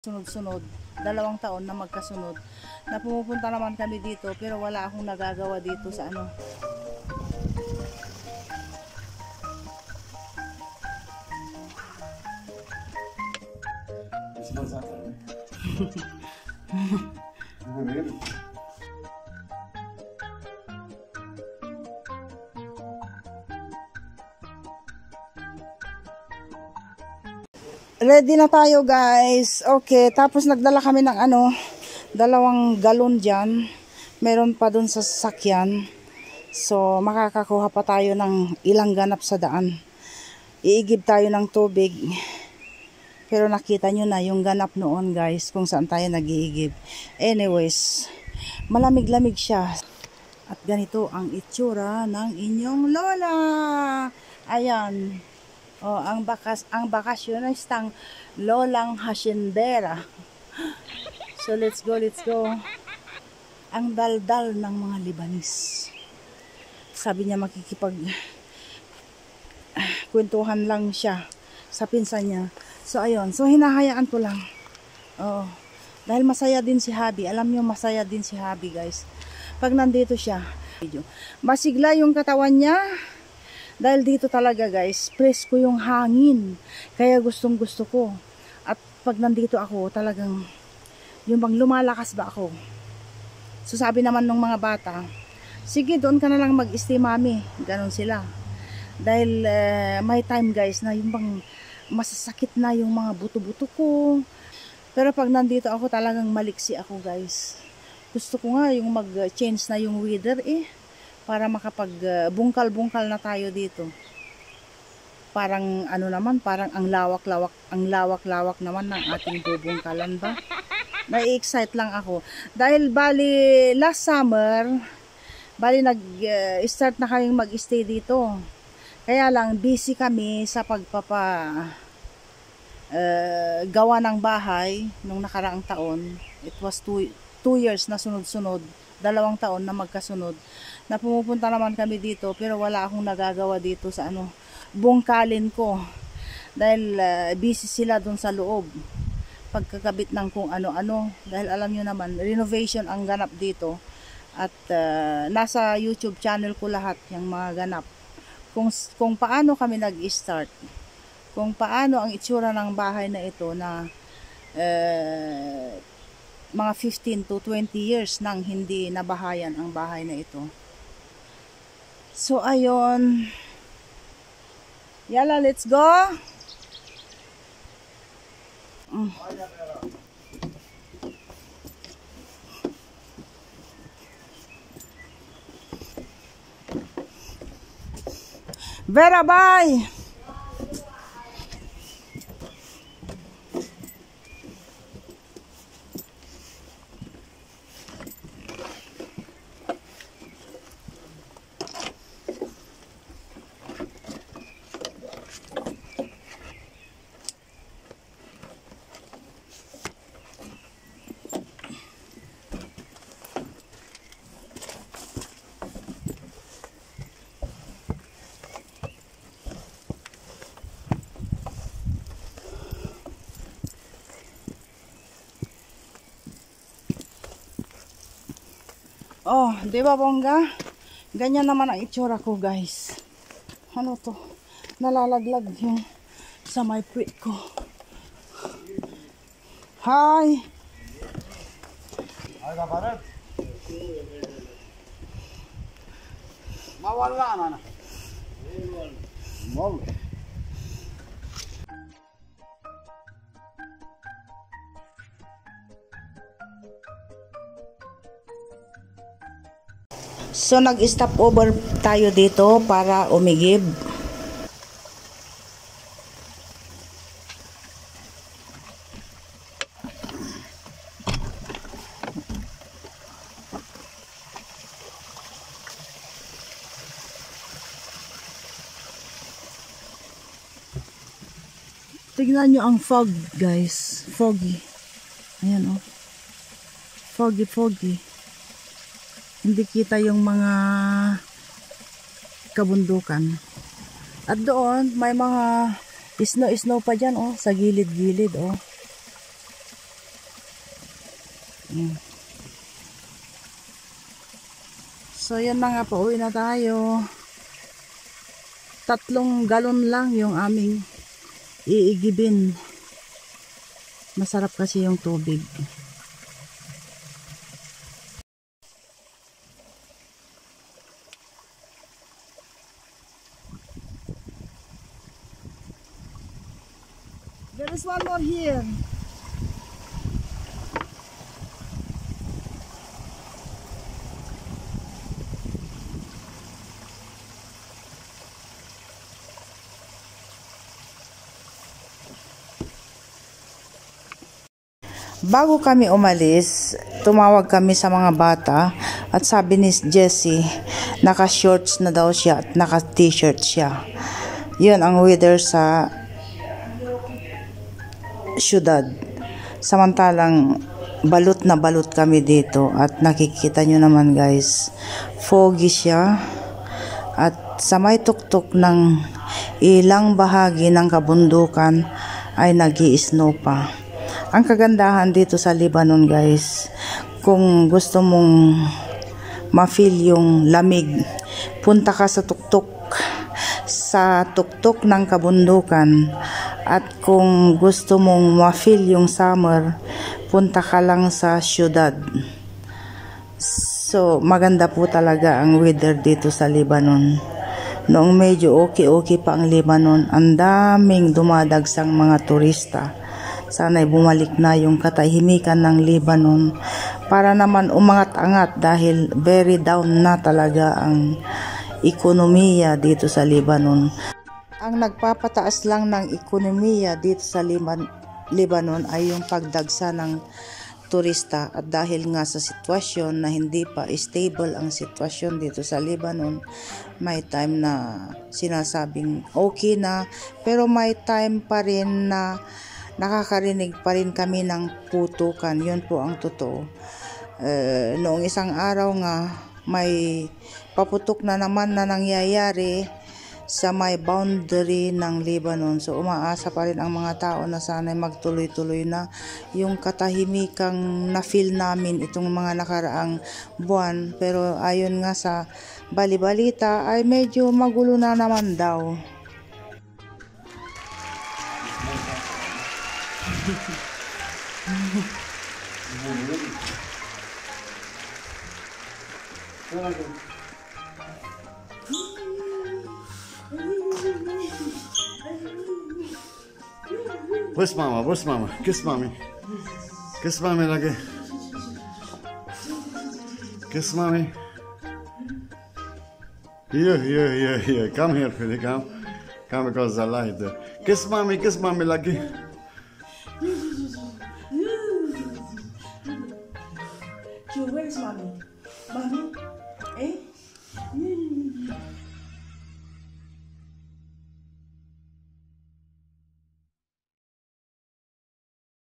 Sunod-sunod, 2 taon na magkasunod na pumupunta naman kami dito pero wala akong nagagawa dito sa ano. Ready na tayo guys. Okay, tapos nagdala kami ng 2 galon dyan. Meron pa dun sa sasakyan. So makakakuha pa tayo ng ilang ganap sa daan. Iigib tayo ng tubig. Pero nakita nyo na yung ganap noon guys, kung saan tayo nag-iigib. Anyways, malamig-lamig siya. At ganito ang itsura ng inyong lola. Ayan. Oh, ang bakasyonistang lolang hasyendera. So let's go, let's go. Ang daldal ng mga Libanis. Sabi niya makikipag kwentuhan lang siya sa pinsan niya. So ayun, so hinahayaan ko lang. Oh, dahil masaya din si Habi. Alam niyo masaya din si Habi, guys. Pag nandito siya, masigla yung katawan niya. Dahil dito talaga guys, presko yung hangin. Kaya gustong gusto ko. At pag nandito ako, talagang yung bang lumalakas ba ako. So sabi naman ng mga bata, sige doon ka na lang mag-stay mami. Ganon sila. Dahil may time guys na yung bang masasakit na yung mga buto-buto ko. Pero pag nandito ako talagang maliksi ako guys. Gusto ko nga yung mag-change na yung weather para makapag bungkal-bungkal na tayo dito. Parang naman, parang ang lawak-lawak naman ng ating bubungkalan ba. Na-excite lang ako. Dahil bali last summer, bali nag-start na kaming mag-stay dito. Kaya lang busy kami sa gawa ng bahay nung nakaraang taon. It was 2 years na sunod-sunod. 2 taon na magkasunod na pumupunta naman kami dito pero wala akong nagagawa dito sa bungkalin ko dahil busy sila dun sa loob pagkakabit ng kung ano-ano dahil alam nyo naman renovation ang ganap dito at nasa YouTube channel ko lahat yung mga ganap kung paano kami nag-start, kung paano ang itsura ng bahay na ito na mga 15 to 20 years nang hindi nabahayan ang bahay na ito. So ayun, yala, let's go. Vera, bye. Oh, di ba bongga? Ganyan naman ang itsura ko, guys. Ano to? Nalalaglag yung sa may puwit ko. Hi! Ay, kaparet. Mawala na. Mawala. So nag-stop over tayo dito para umigib. Tignan nyo ang fog guys, foggy. Ayan oh. Foggy. Hindi kita yung mga kabundukan. At doon, may mga snow pa dyan, oh, sa gilid-gilid, oh. So, yan na nga, pauwi na tayo. 3 galon lang yung aming iigibin. Masarap kasi yung tubig. There is one more here. Bago kami umalis, tumawag kami sa mga bata at sabi ni Jessie, naka-shorts na daw siya at naka-t-shirt siya. Yun ang weather sa syudad. Samantalang balot na balot kami dito at nakikita nyo naman guys, foggy siya at sa may tuktok ng ilang bahagi ng kabundukan ay nag-i-snow pa. Ang kagandahan dito sa Lebanon guys, kung gusto mong ma-feel yung lamig, punta ka sa tuktok ng kabundukan, at kung gusto mong ma-feel yung summer, punta ka lang sa syudad. So maganda po talaga ang weather dito sa Lebanon. Noong medyo okay pa ang Lebanon, ang daming dumadagsang mga turista. Sana'y bumalik na yung katahimikan ng Lebanon para naman umangat-angat dahil very down na talaga ang ekonomiya dito sa Lebanon. Ang nagpapataas lang ng ekonomiya dito sa Lebanon ay yung pagdagsa ng turista, at dahil nga sa sitwasyon na hindi pa stable ang sitwasyon dito sa Lebanon, may time na sinasabing okay na, pero may time pa rin na nakakarinig pa rin kami ng putukan. Yun po ang totoo. Noong isang araw nga, may paputok na naman na nangyayari sa may boundary ng Lebanon. So umaasa pa rin ang mga tao na sana'y magtuloy-tuloy na yung katahimikang na-feel namin itong mga nakaraang buwan. Pero ayon nga sa balibalita ay medyo magulo na naman daw. Where's mama? Where's mama? Kiss mommy. Kiss mommy lagi. Kiss mommy. Here. Come here, Philly. Come because the light there. Kiss mommy lagi. Where's mommy? Mommy? Eh?